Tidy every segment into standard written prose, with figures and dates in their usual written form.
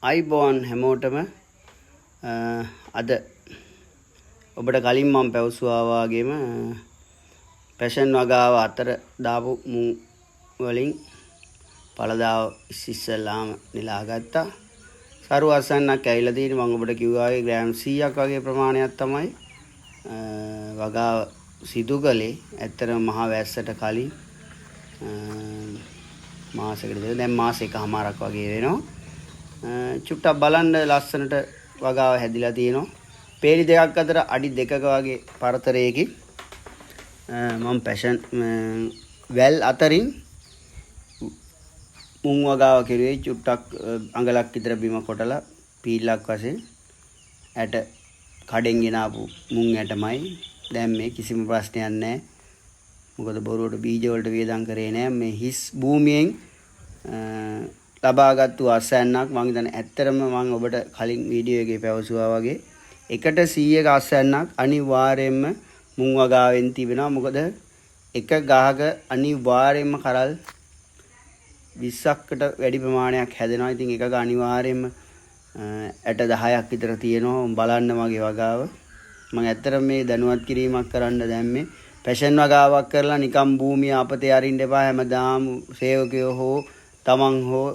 අයිබෝන් හැමෝටම අද ඔබට කලින් මම පැවසුවා වගේම පැෂන් වගාව අතර දාපු මුං වලින් පළදාව ඉස්සෙල්ලාම නිලා ගත්තා. සරු අසන්නක් ඇවිල්ලා තියෙන්නේ. මම ඔබට කිව්වා ග්‍රෑම් 100ක් වගේ ප්‍රමාණයක් තමයි වගාව සිදු කළේ. ඇත්තටම මහා වැස්සට කලින් මාසෙකට විතර දැන් මාස එකමාරක් වගේ වෙනවා. චුට්ටක් බලන්න ලස්සනට වගාව හැදිලා තියෙනවා. පේලි දෙකක් අතර අඩි 2ක වගේ පරතරයකින් මම පැෂන් වැල් අතරින් මුං වගාව කෙරුවේ. චුට්ටක් අඟලක් විතර බිම කොටලා පීල්ලක් වශයෙන් ඇට කඩෙන් ගෙන ආපු මුං ඇටමයි. දැන් මේ කිසිම ප්‍රශ්නයක් නැහැ. මොකද බොරුවට බීජ වලට වියදම් කරේ නැහැ. මේ හිස් භූමියෙන් ලබාගත්තු අස්වැන්නක්. මම හිතන්නේ ඇත්තටම මම ඔබට කලින් වීඩියෝ එකේ පැවසුවා වගේ එකට 100ක අස්වැන්නක් අනිවාර්යයෙන්ම මුං වගාවෙන් තිබෙනවා. මොකද එක ගහක අනිවාර්යයෙන්ම කරල් 20කට වැඩි ප්‍රමාණයක් හැදෙනවා. ඉතින් එකක අනිවාර්යයෙන්ම ඇට 10ක් විතර තියෙනවා. බලන්න මගේ වගාව. මම ඇත්තටම මේ දැනුවත් කිරීමක් කරන්න දැම්මේ. පැෂන් වගාවක් කරලා නිකම් භූමිය අපතේ අරින්න එපා. හැමදාම සේවකයෝ හෝ තමන් හෝ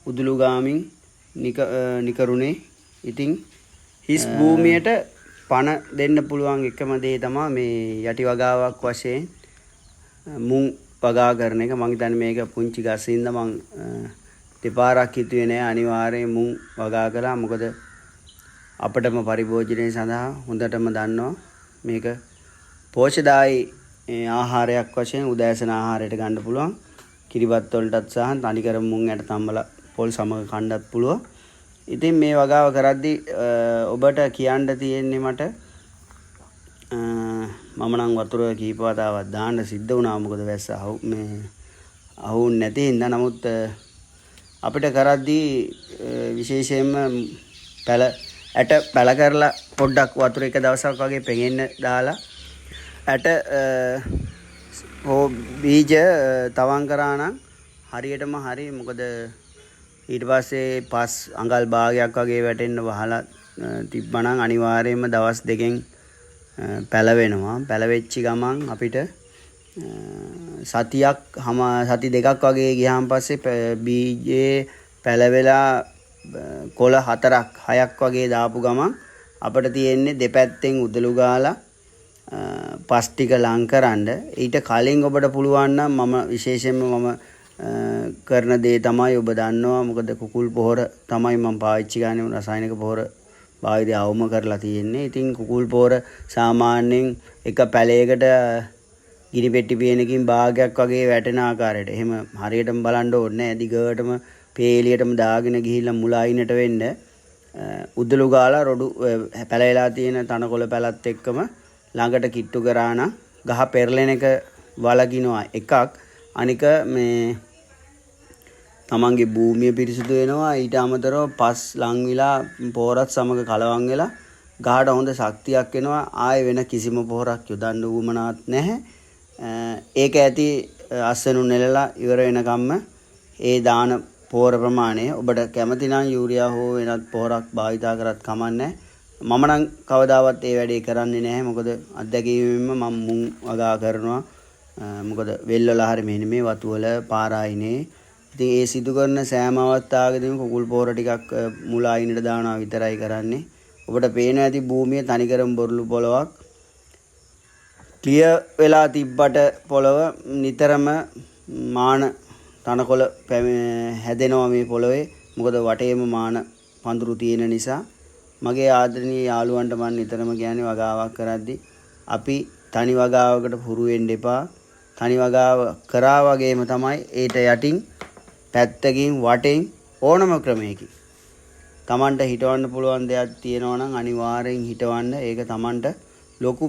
උදුලුගාමින් නිකරුණේ. ඉතින් හිස් භූමියට පණ දෙන්න පුළුවන් එකම දේ තමයි මේ යටි වගාවක් වශයෙන් මුං වගා කරන එක. මම හිතන්නේ මේක පුංචි ගසින්ද මම දෙපාරක් හිතුවේ නෑ. අනිවාර්යයෙන් මුං වගා කළා. මොකද අපටම පරිභෝජනය සඳහා හොඳටම දන්නවා මේක පෝෂ්‍යදායී ආහාරයක් වශයෙන් උදෑසන ආහාරයට ගන්න පුළුවන්. කිරිබත් වලටත් සහ තනිකර මුං ඇට තම්බලා පොල් සමග කන්නත් පුළුවන්. ඉතින් මේ වගාව කරද්දී ඔබට කියන්න තියෙන්නේ මට මම නම් වතුර කීප වතාවක් දාන්න සිද්ධ වුණා. මොකද වැස්ස අහුන්නේ නැති හින්දා. නමුත් අපිට කරද්දී විශේෂයෙන්ම ඇට පැල කරලා පොඩ්ඩක් වතුර එක දවසක් වගේ පෙඟෙන්න දාලා ඇට හෝ බීජ තවන් කරා නම් හරියටම හරි. මොකද ඊට පස්සේ පස් අඟල් භාගයක් වගේ වැටෙන්න වහලා තිබ්බනම් අනිවාර්යයෙන්ම දවස් දෙකෙන් පැලවෙනවා. පැලවෙච්ච ගමන් අපිට සති දෙකක් වගේ ගියාන් පස්සේ බීජේ පැලවෙලා කොළ 4ක් 6ක් වගේ දාපු ගමන් අපිට තියෙන්නේ දෙපැත්තෙන් උදළු ගාලා පස් ටික ලං කරන්න. ඊට කලින් ඔබට පුළුවන් නම් මම විශේෂයෙන්ම කරන දේ තමයි ඔබ දන්නවා. මොකද කුකුල් පොහොර තමයි මම පාවිච්චි කරන්නේ. රසායනික පොහොර භාවිතය අවම කරලා තියෙන්නේ. ඉතින් කුකුල් පොහොර සාමාන්‍යයෙන් එක පැලයකට ගිනි පෙට්ටි පියනකින් භාගයක් වගේ වැටෙන ආකාරයට. එහෙම හරියටම බලන්න ඕනේ නැහැ. දිගටම පේලියටම දාගෙන ගිහිල්ලා මුල අයිනට වෙන්න උදළු ගාලා රොඩු පැලෙලා තියෙන තනකොළ පැලත් එක්කම ළඟට කිට්ටු කරා නම් ගහ පෙරලෙන එක වලකිනවා එකක්. අනික මේ තමන්ගේ භූමිය පිරිසිදු වෙනවා. ඊට අමතරව පස් ලං වෙලා පොහොරත් සමග කලවම් වෙලා ගහට හොඳ ශක්තියක් එනවා. ආයෙ වෙන කිසිම පොහොරක් යොදන්න උවමනාවක් නැහැ. ඒක ඇති අස්සනු නෙලලා ඉවර වෙනකම්ම ඒ දාන පොහොර ප්‍රමාණය ඔබට කැමති නම් යූරියා හෝ වෙනත් පොහොරක් භාවිතා කරත් කමන්නේ. මම නම් කවදාවත් ඒ වැඩේ කරන්නේ නැහැ. මොකද අත්දැකීමෙන්ම මම මුං වගා කරනවා. මොකද වෙල්වල හරි මෙන්න මේ වතු වල පාරායිනේ. ඉතින් ඒ සිදු කරන සෑම අවස්ථාවකදීම කුකුල් පොහොර ටිකක් මුල අයිනට දානවා විතරයි කරන්නේ. ඔබට පේනවා ඇති භූමිය තනිකරම බොරළු පොලවක්. ක්ලියර් වෙලා තිබ්බට පොලව නිතරම මාන තනකොළ හැදෙනවා මේ පොළවේ. මොකද වටේම මාන පඳුරු තියෙන නිසා. මගේ ආදරණීය යාළුවන්ට මම නිතරම කියන්නේ වගාවක් කරද්දී අපි තනි වගාවකට පුරු වෙන්න එපා. තනි වගාව කරා වගේම තමයි ඊට යටින් පැත්තකින් වටෙන් ඕනම ක්‍රමයකින් Tamanට හිටවන්න පුළුවන් දෙයක් තියෙනවා නම් අනිවාර්යෙන් හිටවන්න. ඒක Tamanට ලොකු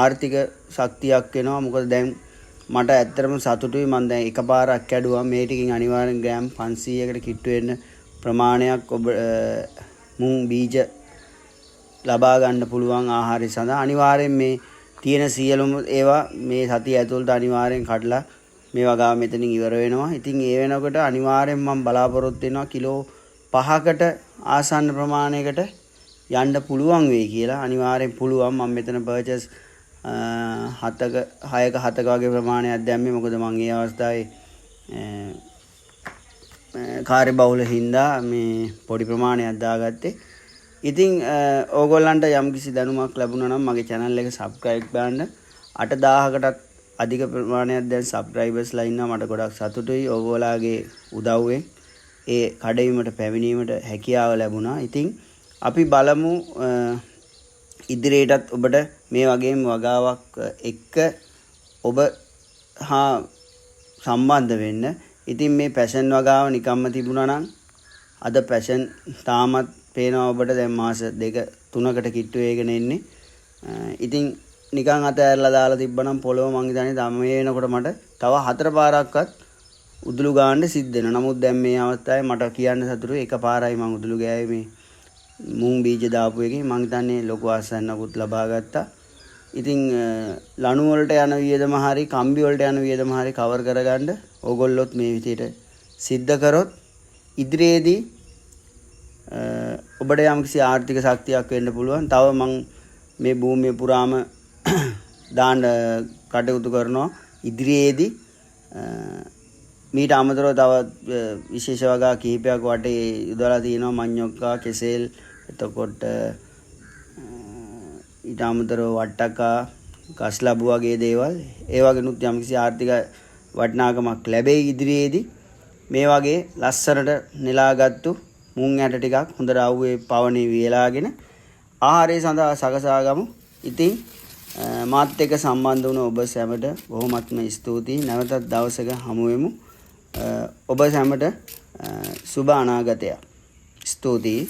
ආර්ථික ශක්තියක් වෙනවා. මොකද දැන් මට ඇත්තටම සතුටුයි. මම දැන් එකපාරක් කැඩුවා. මේ ටිකෙන් අනිවාර්යෙන් ග්‍රෑම් 500කට කිට්ටු වෙන්න ප්‍රමාණයක් ඔබ මුං බීජ ලබා ගන්න පුළුවන් ආහාරය සඳහා. අනිවාර්යෙන් මේ තියෙන සියලුම ඒවා මේ සතිය ඇතුළත අනිවාර්යෙන් කඩලා මේ වගාව මෙතනින් ඉවර වෙනවා. ඉතින් ඒ වෙනකොට අනිවාර්යෙන් මම බලාපොරොත්තු වෙනවා කිලෝ 5කට ආසන්න ප්‍රමාණයකට යන්න පුළුවන් වෙයි කියලා. අනිවාර්යෙන් පුළුවන්. මම මෙතන පර්චේස් 6ක 7ක වගේ ප්‍රමාණයක් දැම්මේ. මොකද මම ඒ අවස්ථාවේ කාර්ය බහුල හින්දා මේ පොඩි ප්‍රමාණයක් දාගත්තේ. ඉතින් ඕගොල්ලන්ට යම්කිසි දැනුමක් ලැබුණා නම් මගේ channel එක subscribe කරන්න. 8000කටත් අධික ප්‍රමාණයක් දැන් subscribersලා ඉන්නවා. මට ගොඩක් සතුටුයි. ඕගොල්ලෝගේ උදව්වෙන් ඒ කඩවීමට පැමිණීමට හැකියාව ලැබුණා. ඉතින් අපි බලමු ඉදිරියටත් ඔබට මේ වගේම වගාවක් එක්ක ඔබ හා සම්බන්ධ වෙන්න. ඉතින් මේ පැෂන් වගාව නිකම්ම තිබුණා නම් අද පැෂන් තාමත් පේනවා ඔබට දැන් මාස 2-3කට කිට්ටු වේගෙන එන්නේ. ඉතින් නිකන් අතෑරලා දාලා තිබ්බනම් පොළොව මං හිතන්නේ තම මේ වෙනකොට මට තව 4 පාරක්වත් උදුළු ගන්න සිද්ධ වෙනවා. නමුත් දැන් මේ අවස්ථාවේ මට කියන්න සතුටුයි එක පාරයි මං උදුළු ගෑවේ මේ මුං බීජ දාපු එකේ. මං හිතන්නේ ලොකු ආසන්නකුත් ලබා ගත්තා. ඉතින් ලණු වලට යන වියදම හරි කම්බි වලට යන වියදම හරි කවර් කරගන්න ඕගොල්ලොත් මේ විදිහට සිද්ධ කරොත් ඉදිරියේදී ඔබට යම්කිසි ආර්ථික ශක්තියක් වෙන්න පුළුවන්. තව මං මේ භූමිය පුරාම දාන්න කටයුතු කරනවා. ඉදිරියේදී මීට අමතරව තව විශේෂ වගා කිහිපයක් වටේ යොදලා තියෙනවා. මඤ්ඤොක්කා, කෙසෙල්, එතකොට ඊට අමතරව වට්ටකා, ගස්ලබු වගේ දේවල්. ඒ වගේනුත් යම්කිසි ආර්ථික වටිනාකමක් ලැබෙයි ඉදිරියේදී. මේ වගේ ලස්සනට නෙලාගත්තු මුං ඇට ටිකක් හොඳට අවුවේ පවනේ වියලාගෙන ආහාරය සඳහා සකසාගමු. ඉතින් මාත් එක්ක සම්බන්ධ වුණ ඔබ සැමට බොහොමත්ම ස්තුතියි. නැවතත් දවසක හමු වෙමු. ඔබ සැමට සුබ අනාගතයක්. ස්තුතියි.